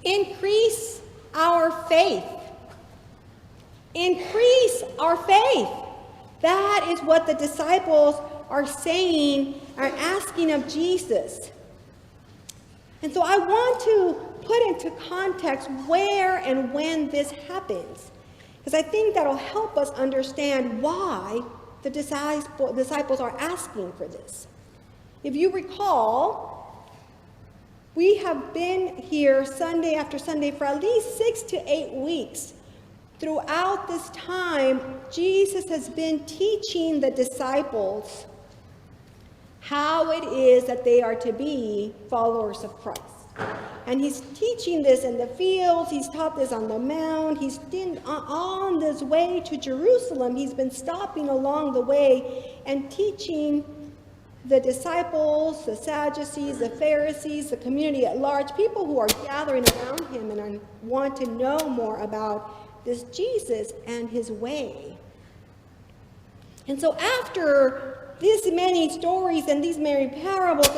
Increase our faith. Increase our faith. That is what the disciples are saying, are asking of Jesus. And so I want to put into context where and when this happens, because I think that'll help us understand why the disciples are asking for this. If you recall, we have been here Sunday after Sunday for at least 6 to 8 weeks. Throughout this time, Jesus has been teaching the disciples how it is that they are to be followers of Christ. And he's teaching this in the fields, he's taught this on the mount, he's been on this way to Jerusalem, he's been stopping along the way and teaching the disciples, the Sadducees, the Pharisees, the community at large, people who are gathering around him and want to know more about this Jesus and his way. And so after these many stories and these many parables,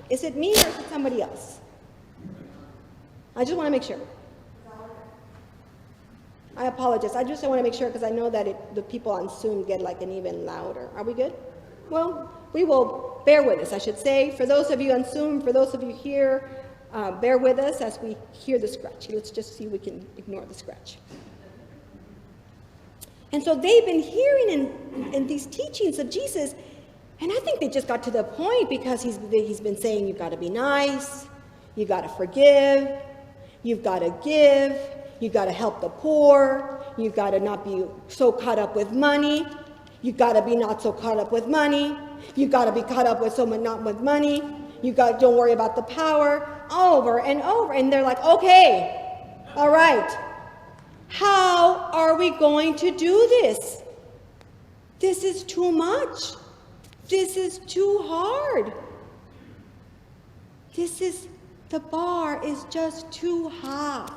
is it me or is it somebody else? I just want to make sure. I apologize. I just want to make sure because I know that the people on Zoom get like an even louder. Are we good? Well, we will bear with us, I should say. For those of you on Zoom, for those of you here, bear with us as we hear the scratch. Let's just see if we can ignore the scratch. And so they've been hearing in these teachings of Jesus, and I think they just got to the point because he's been saying you've got to be nice, you've got to forgive, you've got to give, you've got to help the poor, you've got to not be so caught up with money, you've got to be not so caught up with money, you've got to be caught up with someone not with money, don't worry about the power, over and over. And they're like, okay, all right, how are we going to do this? This is too much. This is too hard. The bar is just too high.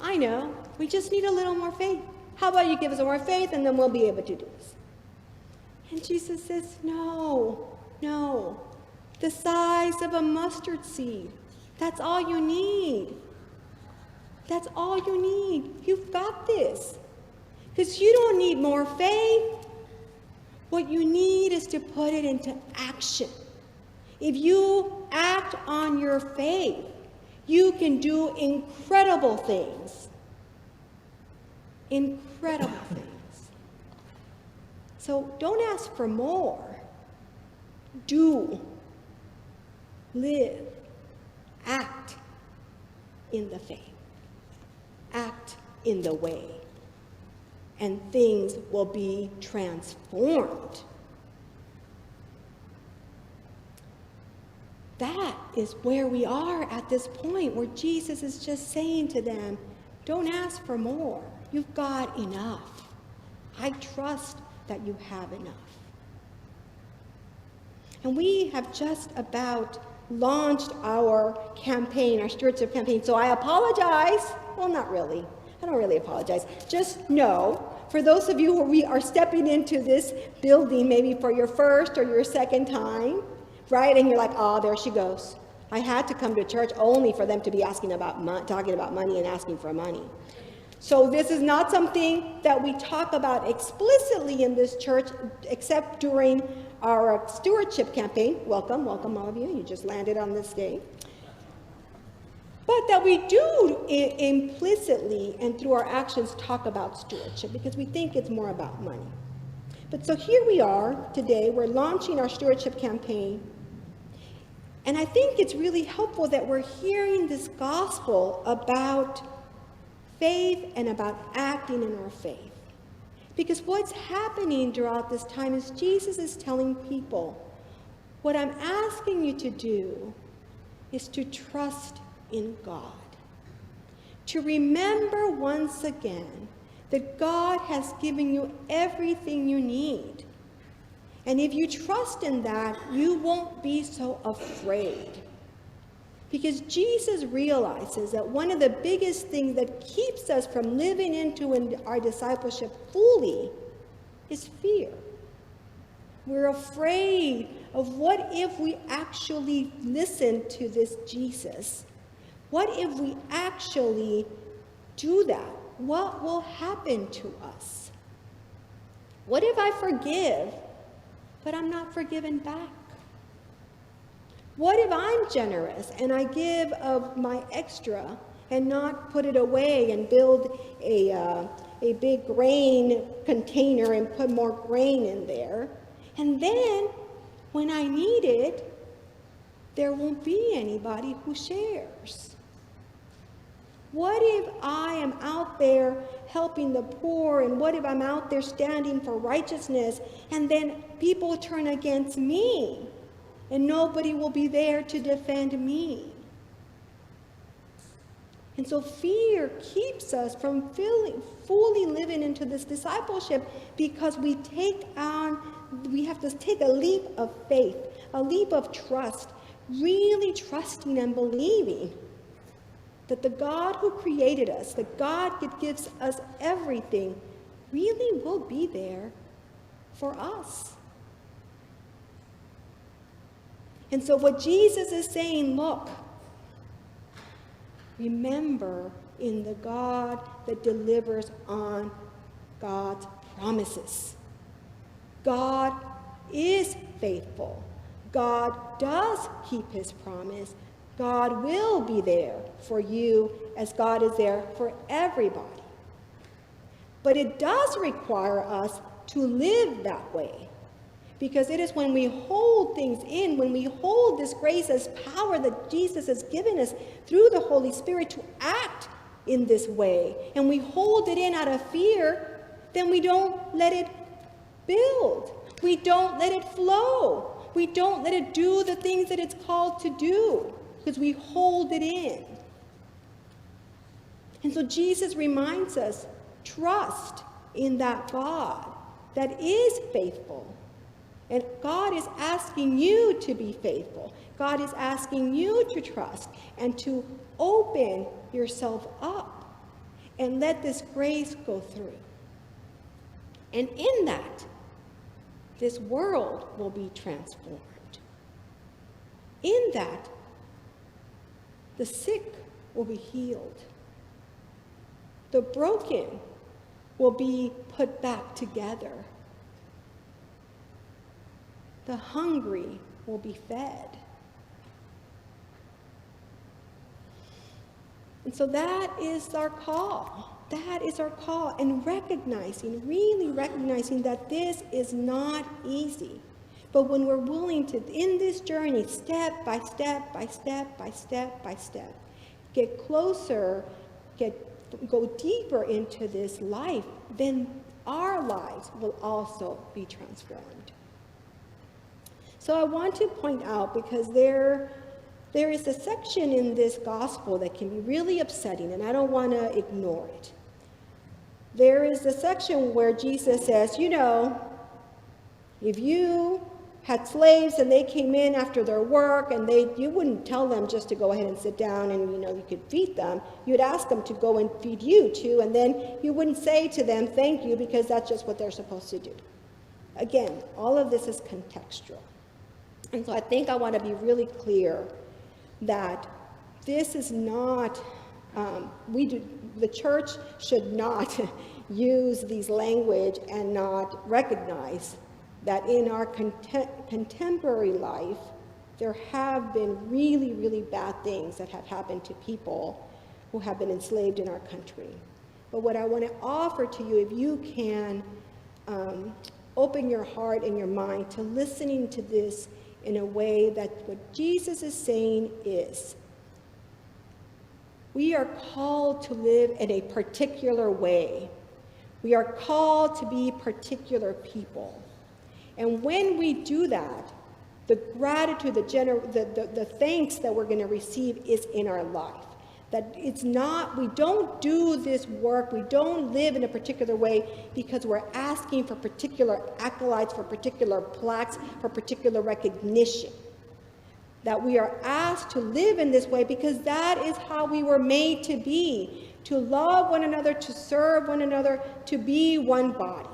I know, we just need a little more faith. How about you give us more faith and then we'll be able to do this? And Jesus says, no. The size of a mustard seed. That's all you need. That's all you need. You've got this. Because you don't need more faith. What you need is to put it into action. If you act on your faith, you can do incredible things. Incredible things. So don't ask for more. Do. Live. Act in the faith. Act in the way. And things will be transformed. That is where we are at this point, where Jesus is just saying to them, don't ask for more. You've got enough. I trust that you have enough. And we have just about launched our campaign, our stewardship campaign. So I apologize. Well, not really. I don't really apologize. Just know, for those of you who we are stepping into this building maybe for your first or your second time, right? And you're like, oh, there she goes. I had to come to church only for them to be talking about money and asking for money. So this is not something that we talk about explicitly in this church, except during our stewardship campaign. Welcome all of you. You just landed on this day. But that we do implicitly and through our actions talk about stewardship because we think it's more about money. But so here we are today. We're launching our stewardship campaign. And I think it's really helpful that we're hearing this gospel about faith and about acting in our faith. Because what's happening throughout this time is Jesus is telling people, what I'm asking you to do is to trust in God. To remember once again that God has given you everything you need. And if you trust in that, you won't be so afraid. Because Jesus realizes that one of the biggest things that keeps us from living into our discipleship fully is fear. We're afraid of what if we actually listen to this Jesus? What if we actually do that? What will happen to us? What if I forgive, but I'm not forgiven back? What if I'm generous and I give of my extra and not put it away and build a big grain container and put more grain in there? And then when I need it, there won't be anybody who shares. What if I am out there helping the poor, and what if I'm out there standing for righteousness, and then people turn against me, and nobody will be there to defend me? And so fear keeps us from fully living into this discipleship, because we have to take a leap of faith, a leap of trust, really trusting and believing that the God who created us, the God that gives us everything, really will be there for us. And so what Jesus is saying, look, remember in the God that delivers on God's promises. God is faithful. God does keep his promise. God will be there for you as God is there for everybody. But it does require us to live that way, because it is when we hold things in, when we hold this grace as power that Jesus has given us through the Holy Spirit to act in this way, and we hold it in out of fear, then we don't let it build. We don't let it flow. We don't let it do the things that it's called to do, because we hold it in. And so Jesus reminds us, trust in that God that is faithful. And God is asking you to be faithful. God is asking you to trust and to open yourself up and let this grace go through. And in that, this world will be transformed. In that, the sick will be healed. The broken will be put back together. The hungry will be fed. And so that is our call. That is our call. And really recognizing that this is not easy. But when we're willing to, in this journey, step by step by step by step by step, get closer, go deeper into this life, then our lives will also be transformed. So I want to point out, because there is a section in this gospel that can be really upsetting, and I don't want to ignore it. There is a section where Jesus says, if you had slaves and they came in after their work, and you wouldn't tell them just to go ahead and sit down and you could feed them. You'd ask them to go and feed you too, and then you wouldn't say to them thank you, because that's just what they're supposed to do. Again, all of this is contextual. And so I think I want to be really clear that this is not, the church should not use these language and not recognize that in our contemporary life, there have been really, really bad things that have happened to people who have been enslaved in our country. But what I want to offer to you, if you can open your heart and your mind to listening to this in a way that what Jesus is saying is, we are called to live in a particular way. We are called to be particular people. And when we do that, the gratitude, the thanks that we're going to receive is in our life. That it's not, we don't do this work, we don't live in a particular way because we're asking for particular accolades, for particular plaques, for particular recognition. That we are asked to live in this way because that is how we were made to be. To love one another, to serve one another, to be one body.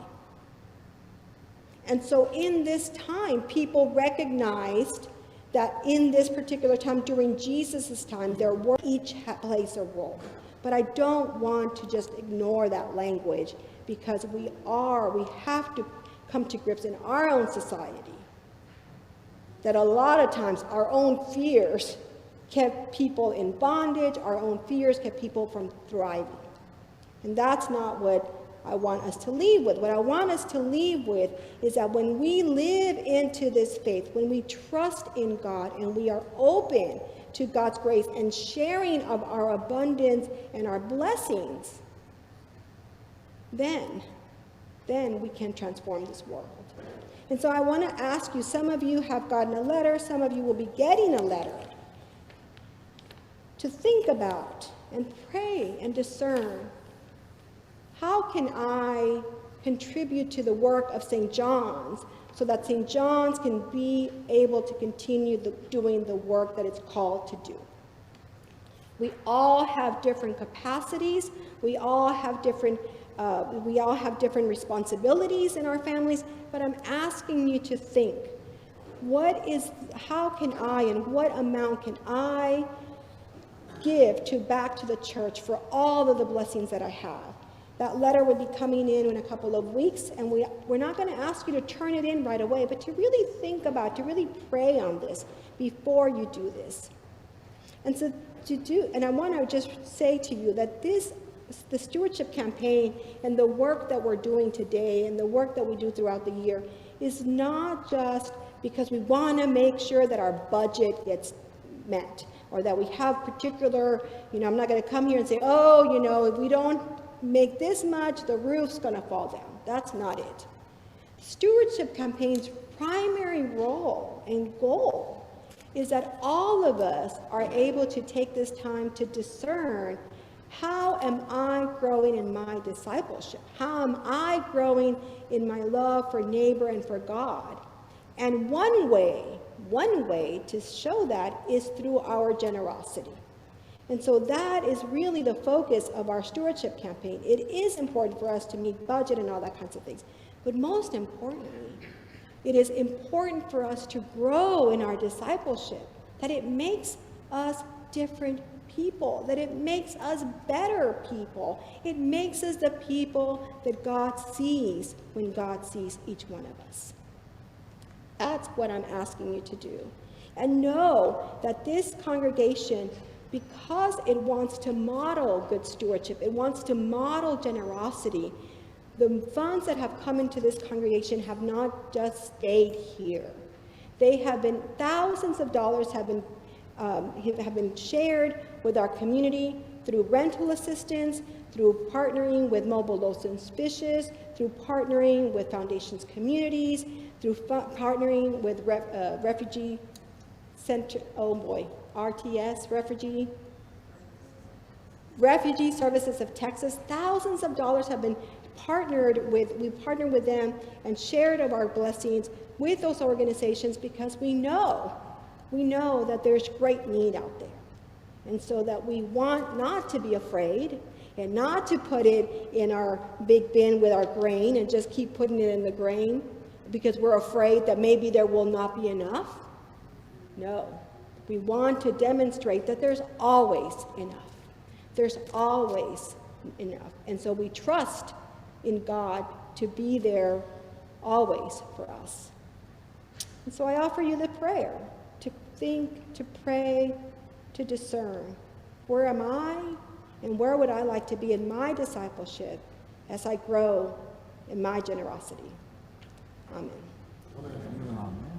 And so in this time, people recognized that in this particular time, during Jesus' time, their work each plays a role. But I don't want to just ignore that language, because we have to come to grips in our own society that a lot of times our own fears kept people in bondage, our own fears kept people from thriving. And that's not what I want us to leave with. What I want us to leave with is that when we live into this faith, when we trust in God and we are open to God's grace and sharing of our abundance and our blessings, then we can transform this world. And so I want to ask you, some of you have gotten a letter, some of you will be getting a letter, to think about and pray and discern, how can I contribute to the work of St. John's so that St. John's can be able to continue doing the work that it's called to do? We all have different capacities. We all have different responsibilities in our families, but I'm asking you to think, how can I and what amount can I give back to the church for all of the blessings that I have? That letter would be coming in a couple of weeks, and we're not going to ask you to turn it in right away, but to really think about, to really pray on this before you do this. And so and I want to just say to you that the stewardship campaign and the work that we're doing today and the work that we do throughout the year is not just because we want to make sure that our budget gets met, or that we have particular, I'm not going to come here and say, if we don't make this much, the roof's going to fall down. That's not it. Stewardship campaign's primary role and goal is that all of us are able to take this time to discern, how am I growing in my discipleship? How am I growing in my love for neighbor and for God? And one way to show that is through our generosity. And so that is really the focus of our stewardship campaign. It is important for us to meet budget and all that kinds of things. But most importantly, it is important for us to grow in our discipleship, that it makes us different people, that it makes us better people. It makes us the people that God sees when God sees each one of us. That's what I'm asking you to do. And know that this congregation, because it wants to model good stewardship, it wants to model generosity, the funds that have come into this congregation have not just stayed here. They have been, thousands of dollars have been shared with our community through rental assistance, through partnering with Mobile Lawson's Fishes, through partnering with Foundations Communities, through partnering with Refugee Center, RTS, Refugee Services of Texas. Thousands of dollars have been we partnered with them and shared of our blessings with those organizations, because we know that there's great need out there. And so that we want not to be afraid and not to put it in our big bin with our grain and just keep putting it in the grain because we're afraid that maybe there will not be enough. No, we want to demonstrate that there's always enough. There's always enough. And so we trust in God to be there always for us. And so I offer you the prayer to think, to pray, to discern. Where am I, and where would I like to be in my discipleship as I grow in my generosity? Amen. Amen.